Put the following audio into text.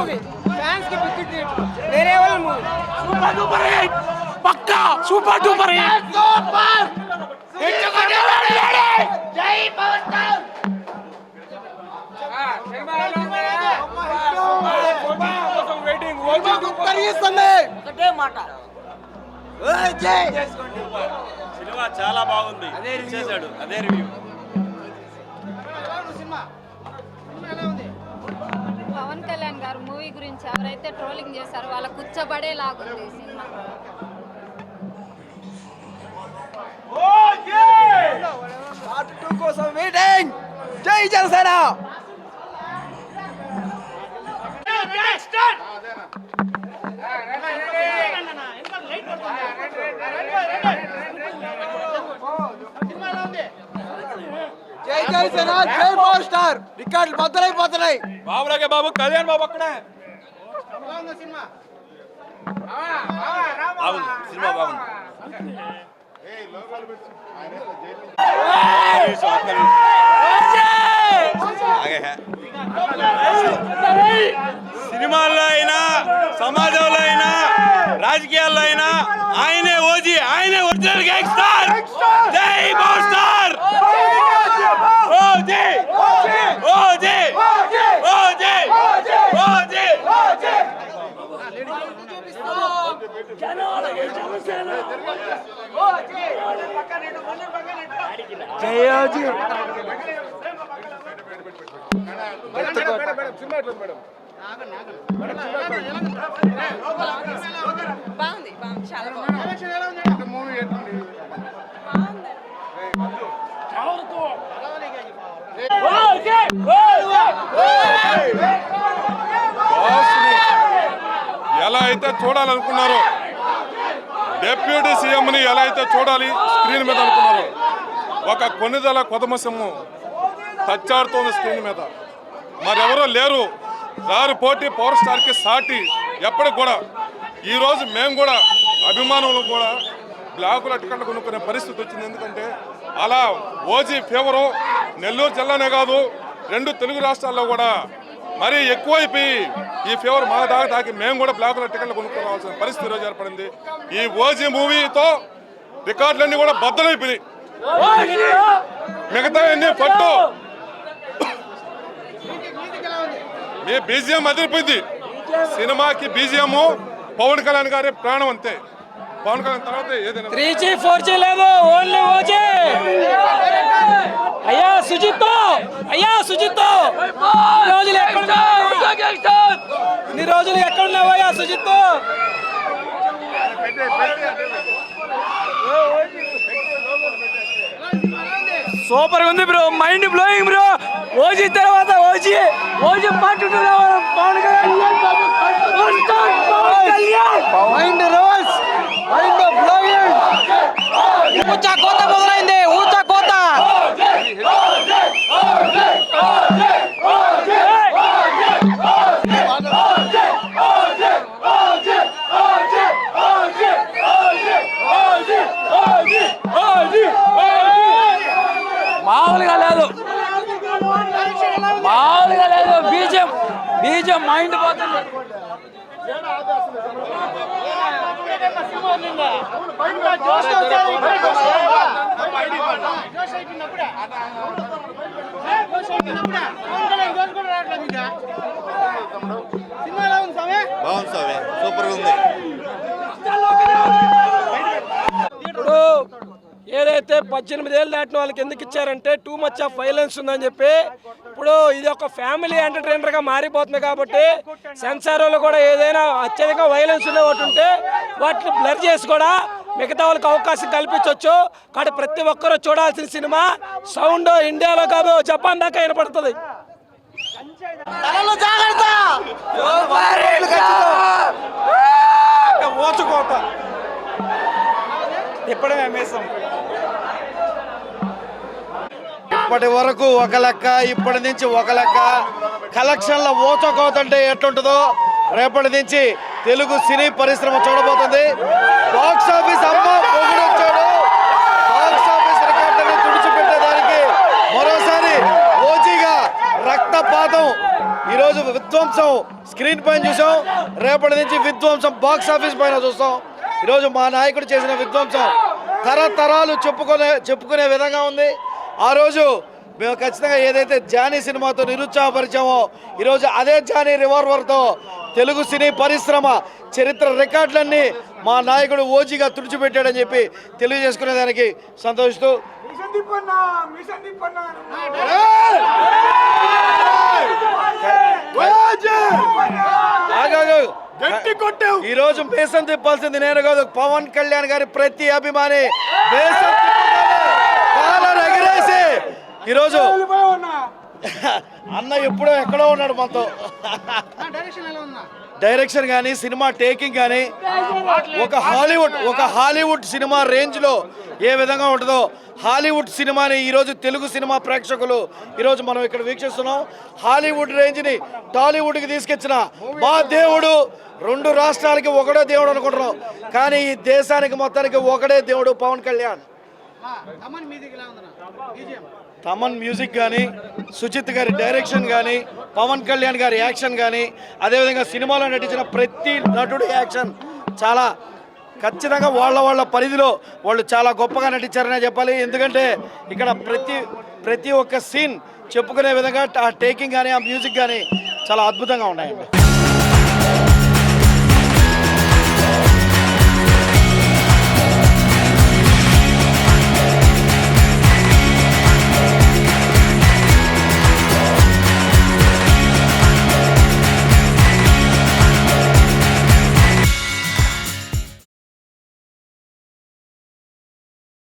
Movie fans కి big treat వేరే వాళ్ళ మూవీ సూపర్ డూపర్ హిట్ పక్కా super duper hit super hit జై పవర్ స్టార్ వెయిటింగ్ ఒకటే మాట సినిమా చాలా బాగుంది చేశాడు అదే రివ్యూ. పవన్ కళ్యాణ్ గారు మూవీ గురించి ఎవరైతే ట్రోలింగ్ చేశారో వాళ్ళ కూర్చోబడేలాగుంది సినిమా. పార్ట్ 2 కోసం వెయిటింగ్. జై జనసేన. జై జనసేన జై పవర్ స్టార్. రికార్డులు బద్దలైపోతున్నాయి. బాబురాగే బాబు కళ్యాణ్ బాబు అక్కడే బాగుంది సినిమా బాగుంది. సినిమాల్లో అయినా సమాజంలో అయినా రాజకీయాల్లో అయినా ఆయనే ఓజీ, ఆయనే ఒరిజినల్ గ్యాంగ్స్టర్. జై power star. OG OG OG OG. జయోజీ. బాగుంది చాలా బాగుంది. ఎలా అయితే చూడాలనుకున్నారో, డిప్యూటీ సీఎంని ఎలా అయితే చూడాలి స్క్రీన్ మీద అనుకున్నారో, ఒక కొన్నిదల కొదమసింహం తచ్చాడుతోంది స్క్రీన్ మీద. మరెవరో లేరు, రారు పోటీ పవర్ స్టార్కి సాటి. ఎప్పటికి కూడా ఈరోజు మేము కూడా అభిమానులు కూడా బ్లాకుల టికెట్లు కొనుక్కునే పరిస్థితి వచ్చింది. ఎందుకంటే అలా ఓజీ ఫేవరు నెల్లూరు జిల్లానే కాదు 2 తెలుగు రాష్ట్రాల్లో కూడా మరీ ఎక్కువైపోయి ఈ ఫేవర్ మా దాకా తాకి మేము కూడా బ్లాకుల టికెట్లు కొనుక్కోవాల్సిన పరిస్థితి ఈరోజు ఏర్పడింది. ఈ ఓజీ మూవీతో రికార్డులన్నీ కూడా బద్దలైపోయినాయి. మిగతా అన్ని పట్టు. మీ బీజిఎం అదిరిపోయింది. సినిమాకి బీజిఎం పవన్ కళ్యాణ్ గారి ప్రాణం అంతే. పవన్ కళ్యాణ్ తర్వాత ఏదైనా 3G 4G లేదు, ఓన్లీ ఓజీ. అయ్యా సుజిత్, అయ్యా సుజిత్, ఇన్ని రోజులు ఎక్కడున్నావయ్యా సుజిత్? సూపర్ ఉంది bro, mind blowing bro. OG తర్వాత OG part 2 Pawan Kalyan. Mind rolls, mind blowing. ఊచా కోత మొదలైంది, ఊచా కోత. మామూలుగా లేదు, మామూలుగా లేదు. బీజం మైండ్ పోతుంది. బాగుంది స్వామి, సూపర్ ఉంది. ఇప్పుడు ఏదైతే 18 ఏళ్ళు దాటిన వాళ్ళకి ఎందుకు ఇచ్చారంటే టూ మచ్ ఆఫ్ వైలెన్స్ ఉందని చెప్పి. ఇప్పుడు ఇది ఒక ఫ్యామిలీ ఎంటర్టైనర్గా మారిపోతుంది కాబట్టి సెన్సార్ వాళ్ళు కూడా ఏదైనా అత్యధిక వైలెన్స్ ఉండే ఒకటి ఉంటే వాటిని బ్లర్ చేసి కూడా మిగతా వాళ్ళకి అవకాశం కల్పించవచ్చు. కాబట్టి ప్రతి ఒక్కరూ చూడాల్సిన సినిమా. సౌండ్ ఇండియాలో కాదు జపాన్ దాకా వినపడుతుంది. ఓచుకోత ఇప్పుడే మేసం. ఇప్పటి వరకు ఒక లెక్క, ఇప్పటి నుంచి ఒక లెక్క. కలెక్షన్ల ఓచకోతంటే ఎట్లుంటుందో రేపటి నుంచి తెలుగు సినీ పరిశ్రమ చూడబోతుంది. బాక్స్ ఆఫీస్ అమ్మ పొగిడొచ్చాడు. బాక్స్ ఆఫీస్ రికార్డుని తుడిచిపెట్టేదానికి మరోసారి ఓజీగా రక్తపాతం ఈరోజు ఈరోజు విధ్వంసం స్క్రీన్ పైన చూసాం, రేపటి నుంచి విధ్వంసం బాక్స్ ఆఫీస్ పైన చూస్తాం. ఈరోజు మా నాయకుడు చేసిన విధ్వంసం తరతరాలు చెప్పుకునే విధంగా ఉంది. ఆ రోజు మేము ఖచ్చితంగా ఏదైతే జానీ సినిమాతో నిరుత్సాహపరిచామో ఈరోజు అదే జానీ రివాల్వర్తో తెలుగు సినీ పరిశ్రమ చరిత్ర రికార్డులన్నీ మా నాయకుడు ఓజీగా తుడిచిపెట్టాడని చెప్పి తెలియజేసుకునే దానికి సంతోషిస్తూ ఈ రోజు బేసం తిప్పాల్సింది నేను కాదు, పవన్ కళ్యాణ్ గారి ప్రతి అభిమాని బేసం కాలర్ ఎగరేసి ఈరోజు అన్న ఎప్పుడో ఎక్కడో ఉన్నాడు మనతో. డైరెక్షన్ కానీ సినిమా టేకింగ్ కానీ ఒక హాలీవుడ్ సినిమా రేంజ్లో ఏ విధంగా ఉంటుందో హాలీవుడ్ సినిమాని ఈరోజు తెలుగు సినిమా ప్రేక్షకులు ఈరోజు మనం ఇక్కడ వీక్షిస్తున్నాం. హాలీవుడ్ రేంజ్ని టాలీవుడ్కి తీసుకొచ్చిన మా దేవుడు, 2 రాష్ట్రాలకి ఒకడే దేవుడు అనుకుంటున్నాం, కానీ ఈ దేశానికి మొత్తానికి ఒకడే దేవుడు పవన్ కళ్యాణ్. తమన్ మ్యూజిక్ కానీ, సుజిత్ గారి డైరెక్షన్ కానీ, పవన్ కళ్యాణ్ గారి యాక్షన్ కానీ, అదేవిధంగా సినిమాలో నటించిన ప్రతి నటుడి యాక్షన్ చాలా ఖచ్చితంగా వాళ్ళ పరిధిలో వాళ్ళు చాలా గొప్పగా నటించారనే చెప్పాలి. ఎందుకంటే ఇక్కడ ప్రతి ఒక్క సీన్ చెప్పుకునే విధంగా ఆ టేకింగ్ కానీ ఆ మ్యూజిక్ కానీ చాలా అద్భుతంగా ఉన్నాయండి.